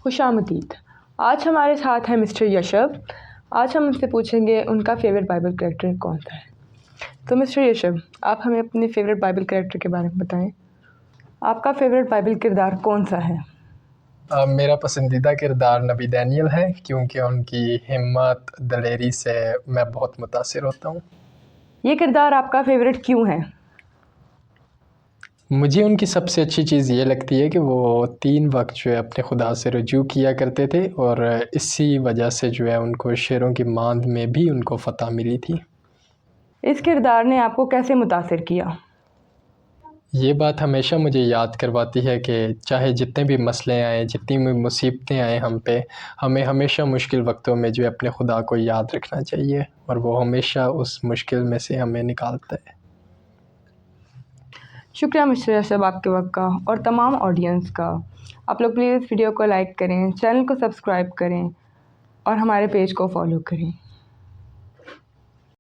خوش آمدید۔ آج ہمارے ساتھ ہیں مسٹر یشب۔ آج ہم ان سے پوچھیں گے ان کا فیوریٹ بائبل کریکٹر کون سا ہے۔ تو مسٹر یشب، آپ ہمیں اپنے فیوریٹ بائبل کریکٹر کے بارے میں بتائیں۔ آپ کا فیوریٹ بائبل کردار کون سا ہے؟ میرا پسندیدہ کردار نبی دانیل ہے، کیونکہ ان کی ہمت دلیری سے میں بہت متاثر ہوتا ہوں۔ یہ کردار آپ کا فیوریٹ کیوں ہے؟ مجھے ان کی سب سے اچھی چیز یہ لگتی ہے کہ وہ 3 وقت جو ہے اپنے خدا سے رجوع کیا کرتے تھے، اور اسی وجہ سے جو ہے ان کو شیروں کی ماند میں بھی ان کو فتح ملی تھی۔ اس کردار نے آپ کو کیسے متاثر کیا؟ یہ بات ہمیشہ مجھے یاد کرواتی ہے کہ چاہے جتنے بھی مسئلے آئیں، جتنی بھی مصیبتیں آئیں ہم پہ، ہمیں ہمیشہ مشکل وقتوں میں جو ہے اپنے خدا کو یاد رکھنا چاہیے، اور وہ ہمیشہ اس مشکل میں سے ہمیں نکالتا ہے۔ شکریہ مسٹر یشب آپ کے وقت کا اور تمام آڈینس کا۔ آپ لوگ پلیز ویڈیو کو لائک کریں، چینل کو سبسکرائب کریں اور ہمارے پیج کو فالو کریں۔